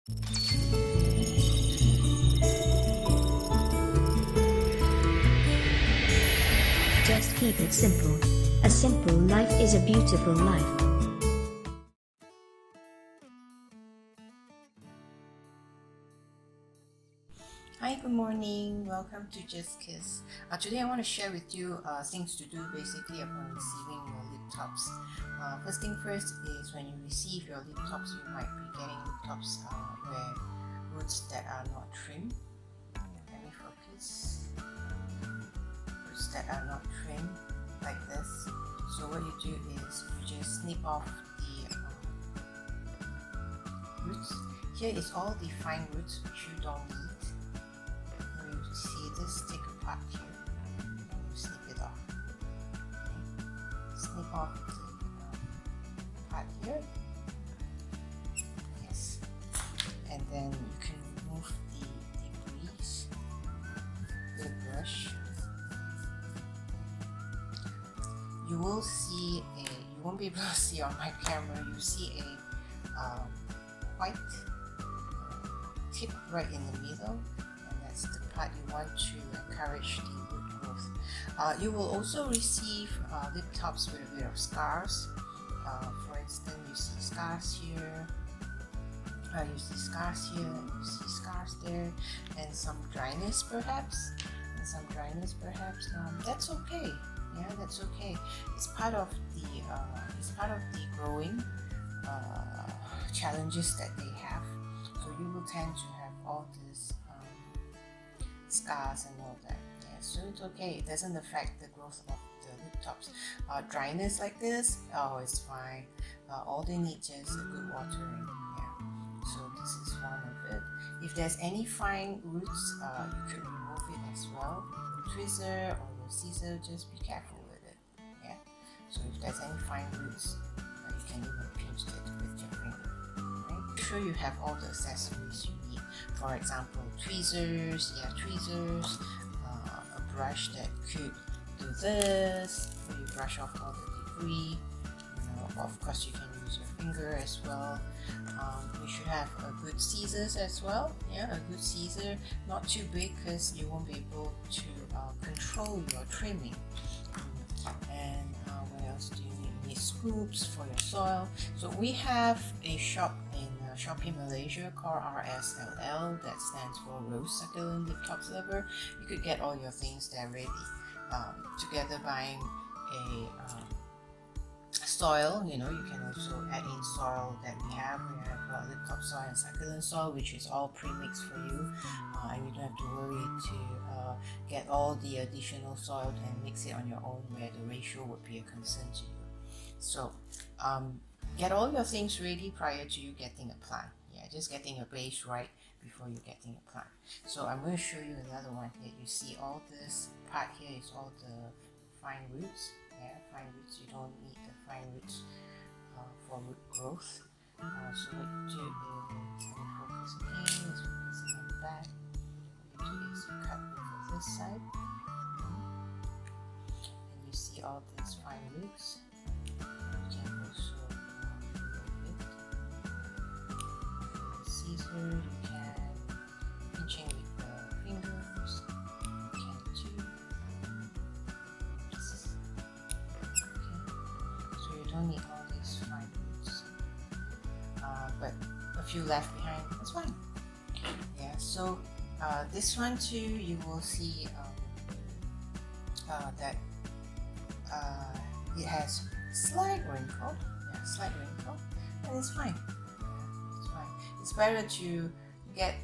Just keep it simple. A simple life is a beautiful life. Hi, good morning. Welcome to JustKis. Today I want to share with you things to do basically upon receiving your Lithops. First thing first is when you receive your Lithops, you might be getting Lithops where roots that are not trimmed. Let me focus. Roots that are not trimmed like this. So what you do is you just snip off the roots. Here is all the fine roots which you don't need. See this stick apart here, you snip it off. Okay. Snip off the part here. Yes. And then you can remove the debris with a brush. You will see you won't be able to see on my camera, you see a white tip right in the middle. That's the part you want to encourage the root growth. You will also receive Lithops with a bit of scars. For instance, you see scars here, you see scars here, you see scars there, and some dryness perhaps. That's okay. Yeah, that's okay. It's part of the growing challenges that they have. So you will tend to have all this scars and all that. Yeah, so it's okay. It doesn't affect the growth of the Lithops. Dryness like this, oh, it's fine. All they need is a good watering. Yeah. So this is one of it. If there's any fine roots, you could remove it as well. Your tweezer or your scissor, just be careful with it. Yeah. So if there's any fine roots, you can even pinch it with your finger. Right? Make sure you have all the accessories you need. For example, tweezers, a brush that could do this, where you brush off all the debris. Of course, you can use your finger as well. You should have a good scissors as well. Yeah, a good scissor, not too big because you won't be able to control your trimming. And what else do you need? You need scoops for your soil. So we have a shop in Shopee Malaysia called RSLL, that stands for Rose Succulent Lithops Lover. You could get all your things there ready. Together buying a soil, you can also add in soil that we have. We have Lithops soil and succulent soil, which is all pre-mixed for you, and you don't have to worry to get all the additional soil and mix it on your own, where the ratio would be a concern to you. So get all your things ready prior to you getting a plant. Yeah, just getting a base right before you getting a plant. So I'm going to show you another one here. You see all this part here is all the fine roots. Yeah, fine roots. You don't need the fine roots for root growth. So what you do is, let me focus again, is focusing on the back. What you do is you cut over this side, and you see all these fine roots. You can also scissor, you can pinching with the fingers, you can too. Okay. So you don't need all these fine roots, but a few left behind, that's fine. Yeah, so this one too, you will see that it has slight wrinkle, and it's fine. It's better to get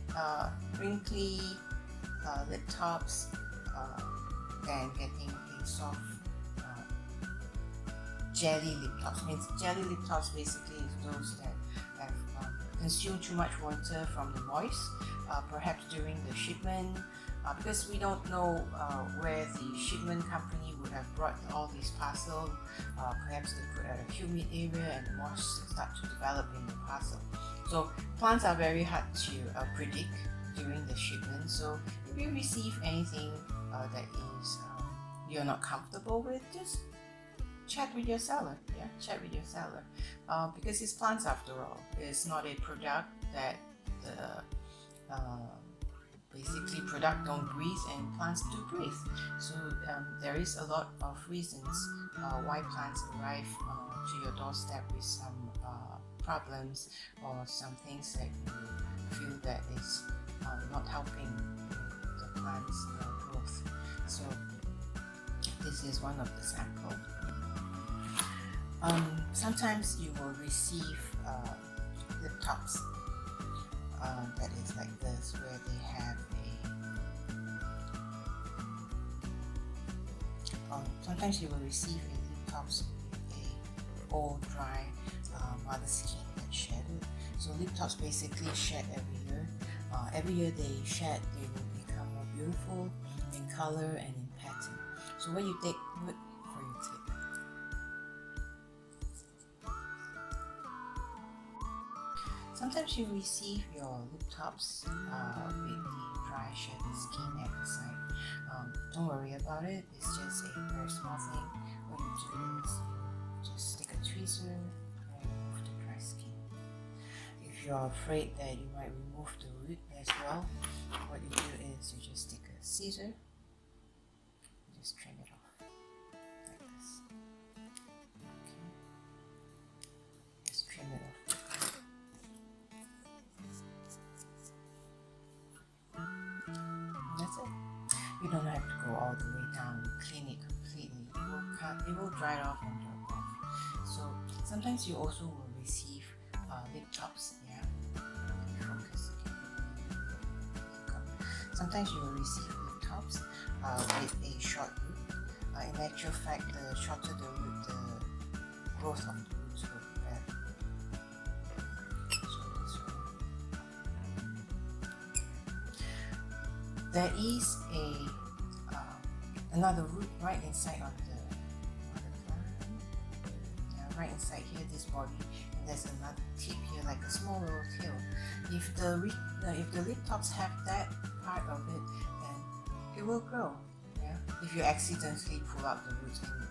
wrinkly Lithops than getting a soft jelly Lithops. Means jelly Lithops basically is those that have consumed too much water from the moist, perhaps during the shipment, because we don't know where the shipment company would have brought all these parcels. Perhaps they put at a humid area and moss start to develop in the parcel. So plants are very hard to predict during the shipment. So if you receive anything that is you're not comfortable with, just chat with your seller. Yeah, chat with your seller, because it's plants after all. It's not a product that basically product don't breathe and plants do breathe. So there is a lot of reasons why plants arrive to your doorstep with some problems or some things that you feel that is not helping the plant's growth. So this is one of the samples. Sometimes you will receive Lithops that is like this, where they have sometimes you will receive a Lithops with a old, dry mother skin that's shaded. So Lithops basically shed every year. Every year they shed, they will become more beautiful in color and in pattern. So when you take wood for your tip, sometimes you receive your Lithops with the dry shaded skin at the side. Don't worry about it, it's just a very small thing. What you do is you just stick a tweezer and remove the dry skin. If you're afraid that you might remove the root as well, what you do is you just take a scissor, you just trim it off like this. Okay. Just trim it off. That's it. You don't have to go all the way down and clean it completely. It will dry off and drop off. So sometimes you also will receive Lithops. Yeah, focus again. Sometimes you will receive Lithops with a short root. In actual fact, the shorter the root, the growth of the roots will be better. So this one. There is another root right inside of the plant. Right inside here, this body, and there's another tip here, like a small little tail. If the Lithops have that part of it, then it will grow. Yeah. If you accidentally pull out the roots, and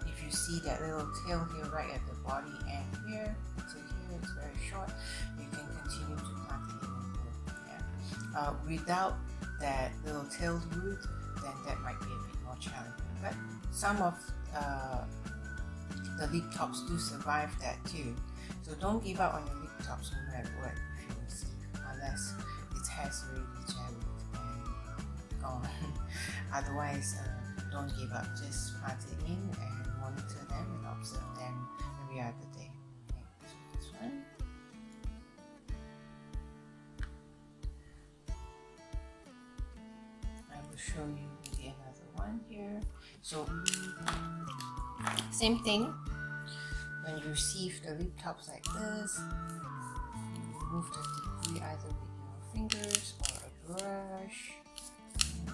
if you see that little tail here right at the body and here to here, it's very short, you can continue to plant it in and grow. Yeah. Without that little tailed root, then that might be a bit more challenging. But some of the Lithops do survive that too. So don't give up on your Lithops no matter what if you receive, unless it has already jetted and gone. Otherwise, don't give up. Just plant it in and monitor them and observe them every other day. Okay, so this one. I will show you maybe another one here. So same thing. When you receive the Lithops like this, you remove the debris either with your fingers or a brush. You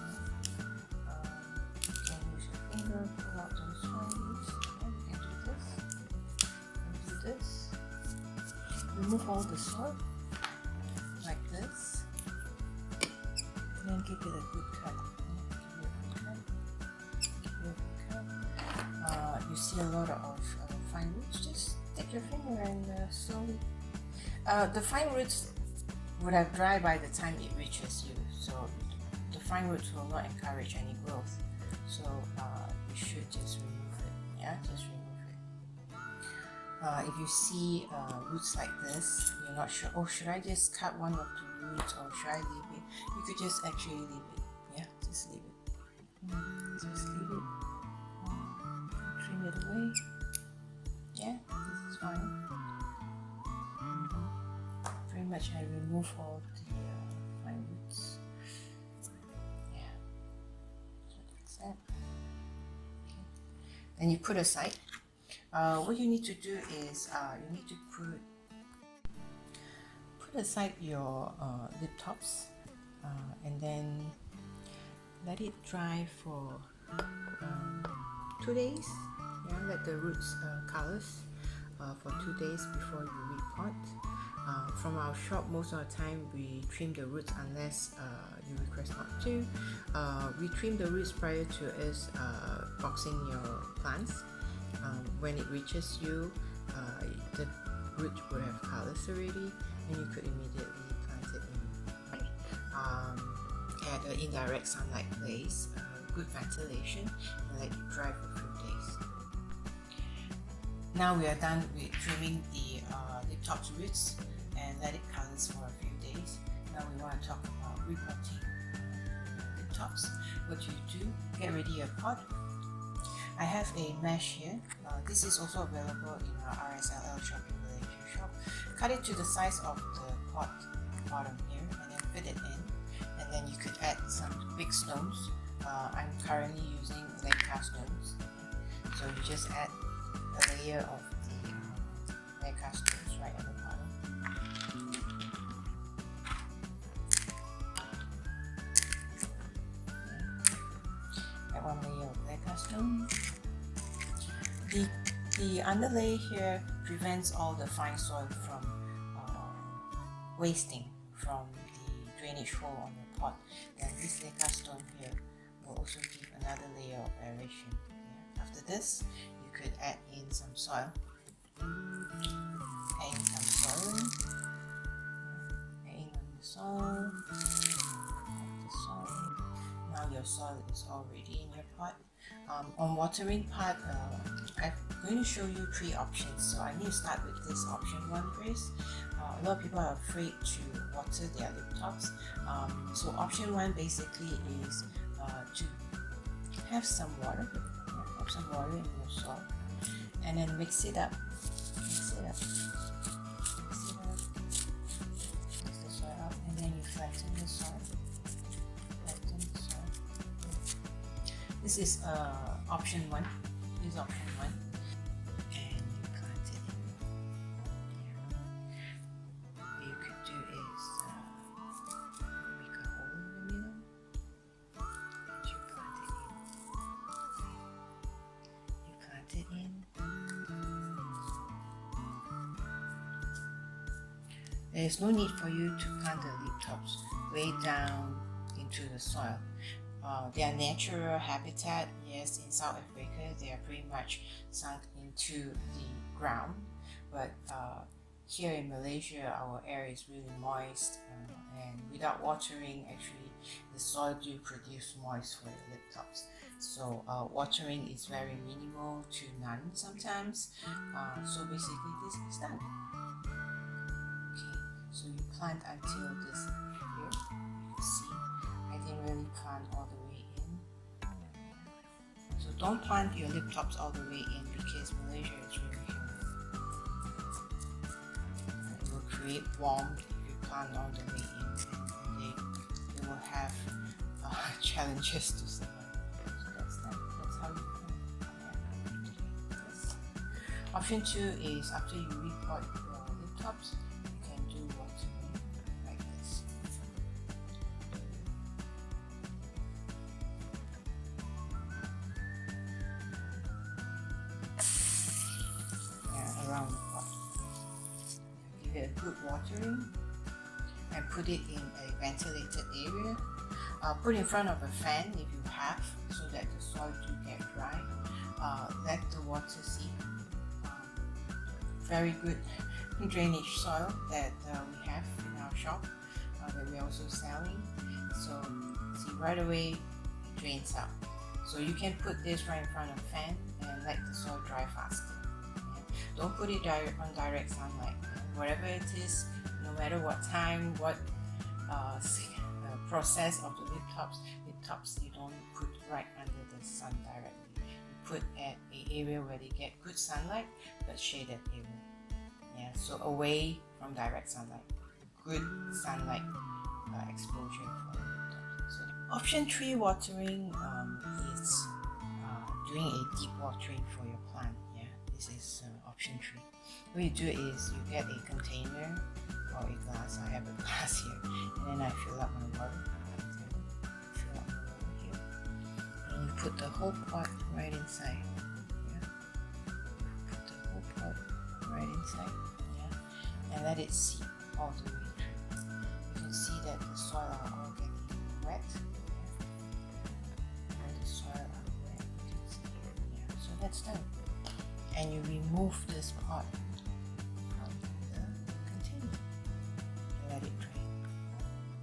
can use your finger, pull out those ones. And you can do this. And do this. Remove all the soil like this. And then give it a good cut. You see a lot of fine roots, just take your finger and slowly. The fine roots would have dried by the time it reaches you, so the fine roots will not encourage any growth. So you should just remove it. Yeah, just remove it. If you see roots like this, you're not sure, oh, should I just cut one of the roots or should I leave it? You could just actually leave it. Yeah, just leave it. Just leave it. Trim it away. Yeah, this is fine. Pretty much I remove all the fine roots. Yeah, so that's that. Okay. Then you put aside. What you need to do is you need to put aside your Lithops and then let it dry for 2 days. Yeah, let the roots callus for 2 days before you repot. From our shop, most of the time we trim the roots unless you request not to. We trim the roots prior to us boxing your plants. When it reaches you, the root would have callus already, and you could immediately plant it in. the indirect sunlight place, good ventilation, and let it dry for a few days. Now we are done with trimming the Lithops roots and let it callus for a few days. Now we want to talk about repotting Lithops. What you do, get ready your pot. I have a mesh here. This is also available in our RSLL shop in Malaysia shop. Cut it to the size of the pot bottom here and then fit it in. And then you could add some big stones. I'm currently using Lithops stones. So you just add a layer of the Lithops stones right at the bottom. Add one layer of Lithops stone. The underlay here prevents all the fine soil from wasting from the drainage hole on your pot. Then this Lithops stone here will also give another layer of aeration. Yeah. After this, you could add in some soil. Add in some soil. Add in on the soil. Add the soil. Now your soil is already in your pot. On watering part, I'm going to show you 3 options. So I need to start with this option 1 first. A lot of people are afraid to water their Lithops. So option 1 basically is to have some water. Have some water in your soil, and then mix it up. Mix it up. Mix it up. Mix the soil up, and then you flatten the soil. This is option 1. This is option 1, and you plant it in. What you could do is make a hole in the middle, and you plant it in. You plant it in. There is no need for you to plant the Lithops way down into the soil. Their natural habitat, yes, in South Africa, they are pretty much sunk into the ground. But here in Malaysia, our air is really moist, and without watering, actually, the soil do produce moist for the Lithops. So watering is very minimal to none sometimes. So basically, this is done. Okay, so you plant until this here. You can see I didn't really plant all the way in. So don't plant your Lithops all the way in because Malaysia is really humid. It will create warmth if you plant all the way in, and they will have challenges to survive. So that's that. That's how you plant. Yes. Option 2 is after you repot your Lithops, you can do watering like this. Around the pot. Give it a good watering and put it in a ventilated area. Put in front of a fan if you have, so that the soil do get dry. Let the water seep. Very good drainage soil that we have in our shop that we're also selling. So see, right away it drains out. So you can put this right in front of a fan and let the soil dry faster. Don't put it on direct sunlight. Whatever it is, no matter what time, what process of the Lithops, you don't put right under the sun directly. You put at an area where they get good sunlight, but shaded area. Yeah, so away from direct sunlight. Good sunlight exposure for the Lithops. So option 3 watering is doing a deep watering for your plant. Yeah, this is option 3. What you do is you get a container or a glass. I have a glass here, and then I fill up my water. Fill up my water here, and you put the whole pot right inside. Yeah, put the whole pot right inside. Yeah, and let it seep all the way through. You can see that the soil are all getting wet. Yeah. And the soil are wet. You can see here. Yeah, so that's done. And you remove this pot from the container and let it drain.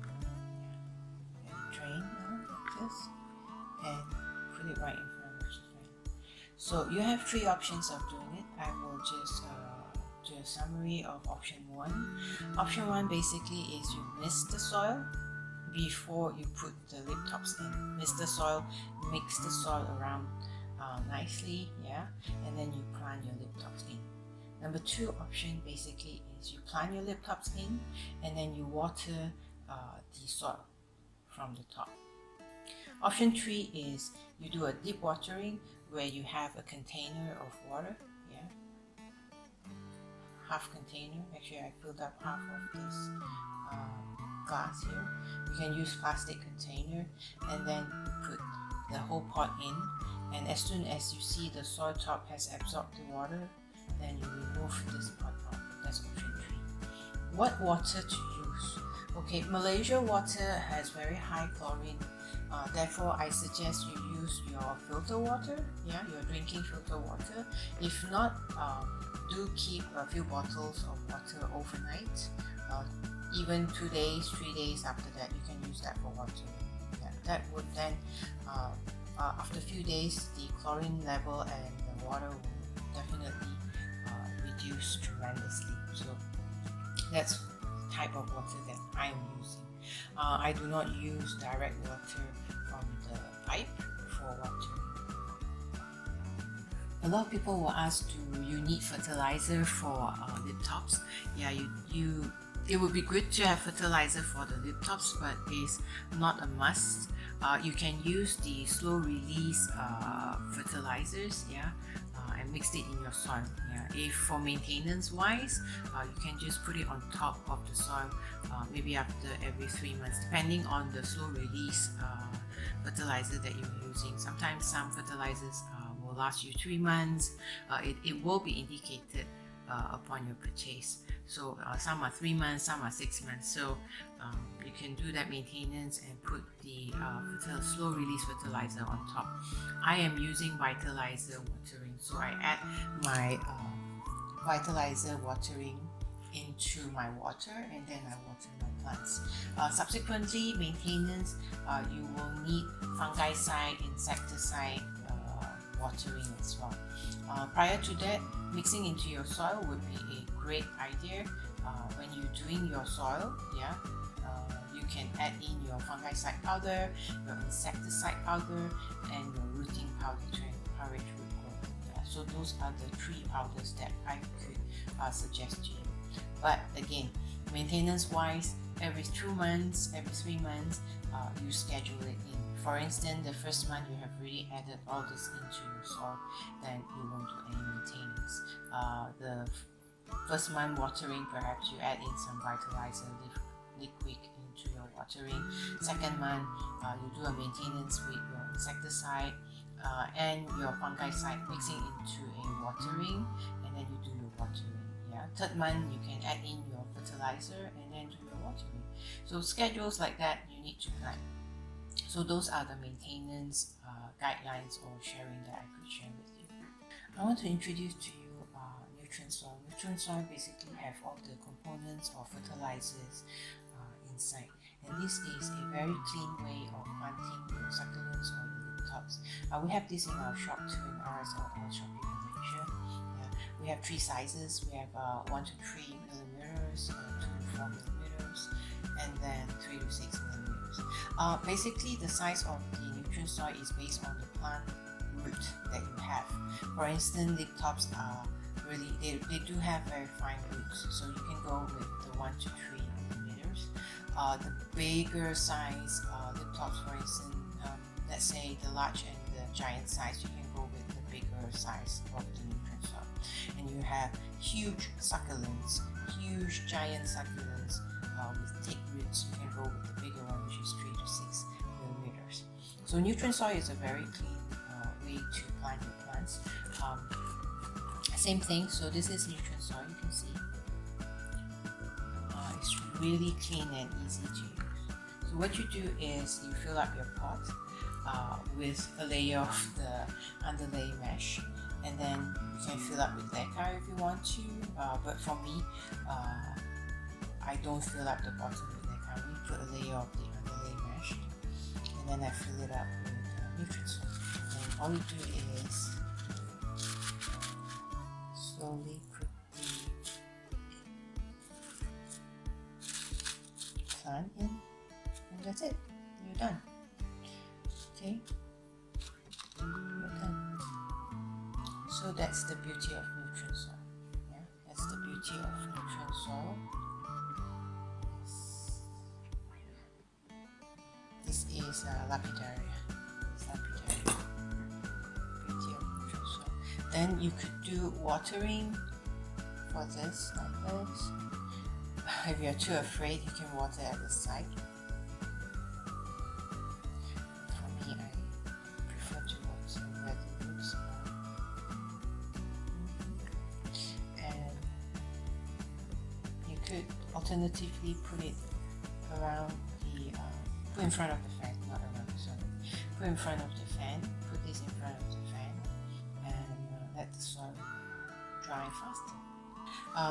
Yeah. Let it drain now. this and put it right in front of the fan. So you have three options of doing it. I will just do a summary of option 1. Option 1 basically is you mist the soil before you put the Lithops in. Mist the soil, mix the soil around nicely, yeah, and then you plant your Lithops in. Number 2 option basically is you plant your Lithops in and then you water the soil from the top. Option 3 is you do a deep watering where you have a container of water, yeah, half container. Actually, I filled up half of this glass here. You can use plastic container and then put the whole pot in, and as soon as you see the soil top has absorbed the water, then you remove this pot out. That's option 3. What water to use? Okay, Malaysia water has very high chlorine, therefore I suggest you use your filter water, yeah, your drinking filter water. If not, do keep a few bottles of water overnight. Even 2 days, 3 days after that, you can use that for watering. Yeah, that would then, after a few days, the chlorine level and the water will definitely reduce tremendously. So that's the type of water that I am using. I do not use direct water from the pipe for watering. A lot of people will ask, do you need fertilizer for Lithops? Yeah, it would be good to have fertilizer for the Lithops, but it's not a must. You can use the slow release fertilizers, yeah, and mix it in your soil. Yeah, if for maintenance wise, you can just put it on top of the soil, maybe after every 3 months, depending on the slow release fertilizer that you're using. Sometimes some fertilizers will last you 3 months. It will be indicated upon your purchase. So some are 3 months, some are 6 months. So you can do that maintenance and put the slow release fertilizer on top. I am using Vitalizer watering, so I add my Vitalizer watering into my water and then I water my plants. Subsequently, maintenance, you will need fungicide, insecticide watering as well. Prior to that, mixing into your soil would be a great idea. When you're doing your soil, yeah, you can add in your fungicide powder, your insecticide powder, and your rooting powder to encourage root growth. Yeah, so those are the 3 powders that I could suggest to you. But again, maintenance wise, every 2 months, every 3 months, you schedule it in. For instance, the first month you have really added all this into your soil, then you won't do any maintenance. The first month watering, perhaps you add in some Vitalizer liquid into your watering. Second month, you do a maintenance with your insecticide and your fungicide, mixing into a watering, and then you do your watering. Yeah. Third month, you can add in your fertilizer and then do your watering. So schedules like that you need to plan. So those are the maintenance guidelines or sharing that I could share with you. I want to introduce to you nutrient soil. Nutrient soil basically have all the components of fertilizers inside, and this is a very clean way of planting your succulents or your Lithops. We have this in our shop too, in RSL shop in Malaysia. Yeah, we have 3 sizes. We have 1 to 3 millimeters, 2 to 4 millimeters, and then 3 to 6 millimeters. Basically, the size of the nutrient soil is based on the plant root that you have. For instance, Lithops are really, they do have very fine roots, so you can go with the 1 to 3 millimeters. The bigger size Lithops, for instance, let's say the large and the giant size, you can go with the bigger size of the nutrient soil. And you have huge succulents, huge giant succulents with thick roots. You can go with the bigger one, which is 3 to 6 millimeters. So nutrient soil is a very clean way to plant your plants. Same thing, so this is nutrient soil, you can see. It's really clean and easy to use. So what you do is you fill up your pot with a layer of the underlay mesh, and then you can fill up with leca if you want to, but for me, I don't fill up the bottom with leca. We put a layer of the underlay mesh, and and then I fill it up with nutrient soil. And all you do is slowly put the plant in, and that's it. You're done. Okay, you're done. So that's the beauty of nutrient soil. Yeah, that's the beauty of nutrient soil. This is lapidaria. Lapidaria. Beauty of nutrient soil. Then you could do watering for this, like this. If you're too afraid, you can water at the side. For me, I prefer to water where the roots are. And you could alternatively put it around the, put in front of the fan, not around the soil. Put in front of the fan, put this in front of the fan, and let the soil dry faster.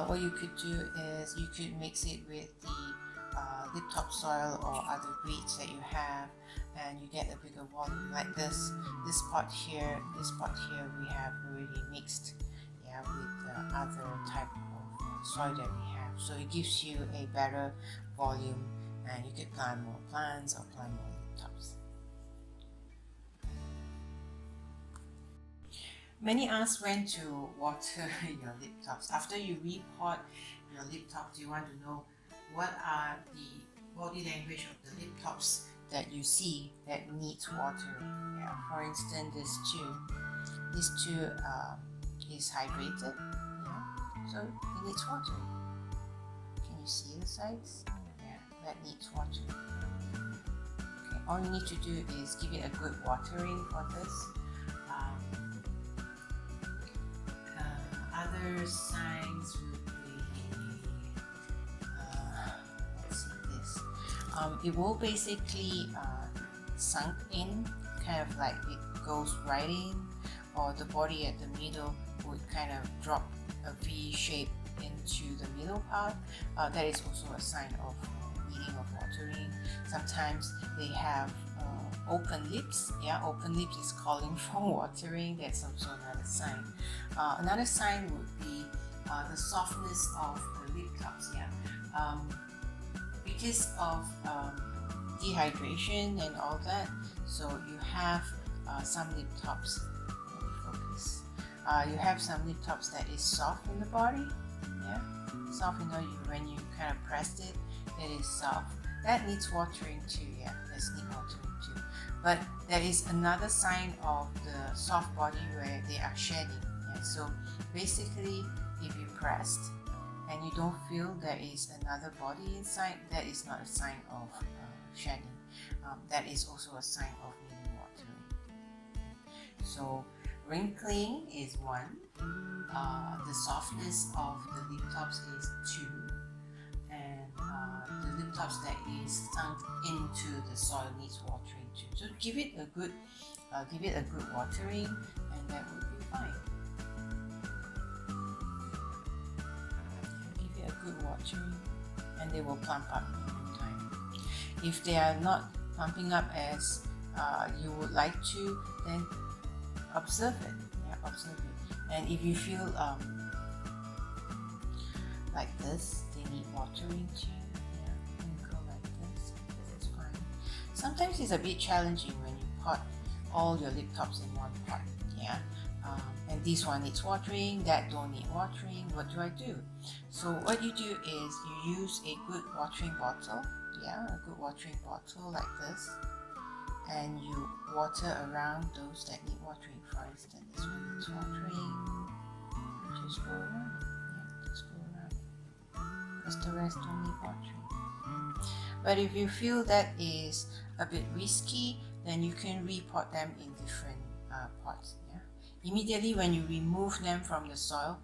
What you could do is you could mix it with the Lithops soil or other breeds that you have, and you get a bigger volume like this. This pot here we have already mixed, yeah, with other type of soil that we have. So it gives you a better volume, and you could plant more plants or plant more Lithops. Many ask when to water your Lithops. After you repot your Lithops, you want to know what are the body language of the Lithops that you see that needs watering. Yeah, for instance, this two is hydrated, yeah, so it needs watering. Can you see the sides? Yeah, that needs watering. Okay, all you need to do is give it a good watering for this. Other signs would be, let's see this. It will basically sunk in, kind of like it goes right in, or the body at the middle would kind of drop a V shape into the middle part. That is also a sign of needing of watering. Sometimes they have open lips. Yeah, open lips is calling for watering. That's also another sign. Another sign would be the softness of the Lithops. Yeah, because of dehydration and all that, so you have some Lithops. Let me focus. You have some Lithops that is soft in the body. Yeah, soft. When you kind of pressed it, it is soft. That needs watering too. Yeah, that's need watering too. But there is another sign of the soft body where they are shedding. Yeah? So basically, if you pressed and you don't feel there is another body inside, that is not a sign of shedding. That is also a sign of needing watering. So wrinkling is 1. The softness of the Lithops is 2. And the Lithops that is sunk into the soil needs watering too. So give it a good watering, and that would be fine. Give it a good watering, and they will plump up in time. If they are not pumping up as you would like to, then observe it. Yeah, observe it. And if you feel like this, they need watering too. Sometimes it's a bit challenging when you pot all your Lithops in one pot, yeah. And this one needs watering, that don't need watering. What do I do? So what you do is you use a good watering bottle, yeah, a good watering bottle like this, and you water around those that need watering. For instance, this one needs watering. You just go around, yeah, just go around, because the rest don't need watering. But if you feel that is a bit risky, then you can repot them in different pots. Yeah? Immediately when you remove them from the soil,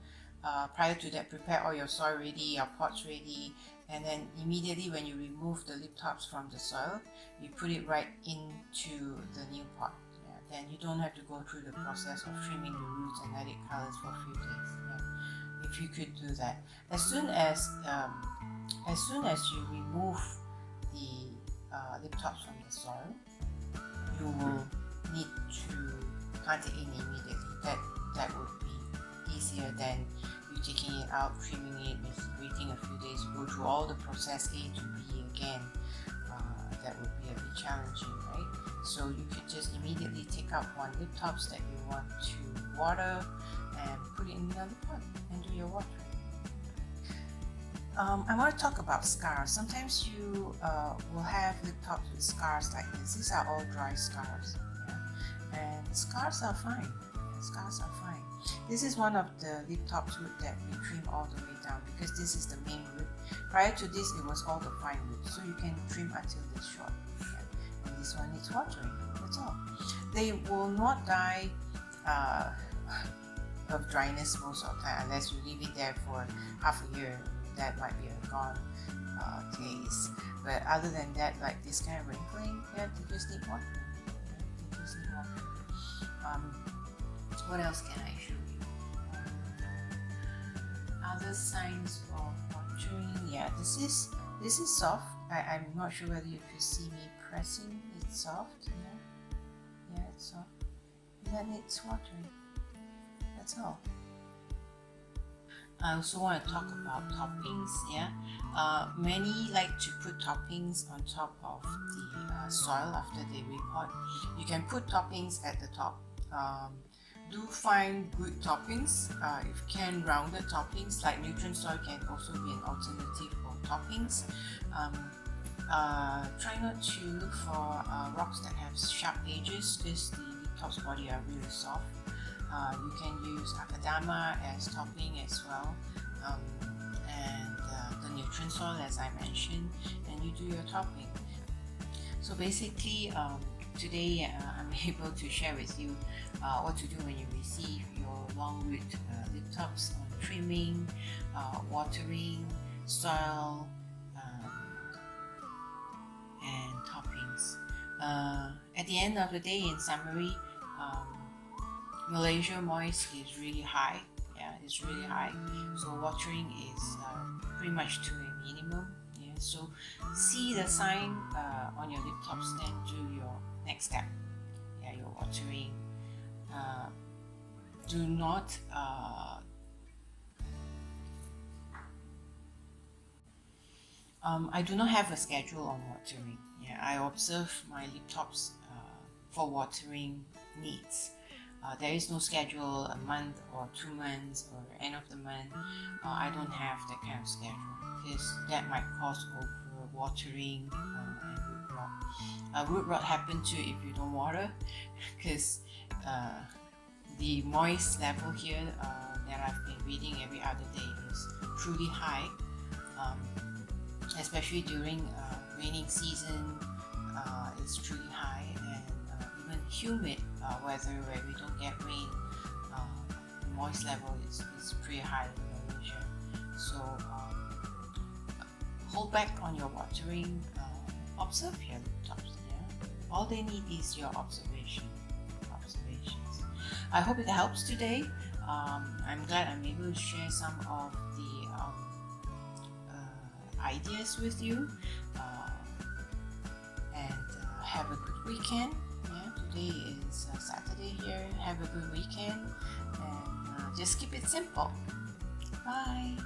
prior to that, prepare all your soil ready, your pots ready, and then immediately when you remove the Lithops from the soil, you put it right into the new pot. Yeah? Then you don't have to go through the process of trimming the roots and let it colors for a few days. Yeah? If you could do that, as soon as you remove the Lithops from the soil, you will need to plant it in immediately. That would be easier than you taking it out, trimming it, waiting a few days, go through all the process A to B again. That would be a bit challenging, right? So you could just immediately take out one Lithops that you want to water and put it in another pot and do your watering. I want to talk about scars. Sometimes you will have Lithops with scars like this. These are all dry scars, yeah? And scars are fine. Scars are fine. This is one of the Lithops root that we trim all the way down because this is the main root. Prior to this, it was all the fine root, so you can trim until this short. Yeah? And this one needs watering. That's all. They will not die of dryness most of the time unless you leave it there for half a year. That might be a gone case. But other than that, like this kind of wrinkling, yeah, they just need watering. Yeah, they just need watering. What else can I show you? Other signs of watering. Yeah, this is soft. I'm not sure whether you could see me pressing. It's soft. Yeah, it's soft. That needs watering. That's all. I also want to talk about toppings. Yeah, many like to put toppings on top of the soil after they repot. You can put toppings at the top. Do find good toppings. If you can, rounded toppings like nutrient soil can also be an alternative for toppings. Try not to look for rocks that have sharp edges because the Lithops body are really soft. You can use akadama as topping as well, and the nutrient soil as I mentioned, and you do your topping. So basically, today I'm able to share with you what to do when you receive your long root Lithops on trimming, watering, soil, and toppings. At the end of the day, in summary, Malaysia moist is really high. Yeah, it's really high. So watering is pretty much to a minimum. Yeah, so see the sign on your Lithops, then do your next step. Yeah, your watering. Do not I do not have a schedule on watering. Yeah, I observe my Lithops for watering needs. There is no schedule, a month or 2 months or end of the month. I don't have that kind of schedule because that might cause over watering and root rot. Root rot happens too if you don't water because the moist level here that I've been reading every other day is truly high, especially during raining season. It's truly high, and even humid weather where we don't get rain, the moist level is pretty high in Malaysia. So hold back on your watering. Observe your Lithops. Yeah? All they need is your observations. I hope it helps today. I'm glad I'm able to share some of the ideas with you, and have a good weekend. Yeah, today is Saturday here. Have a good weekend, and just keep it simple. Bye.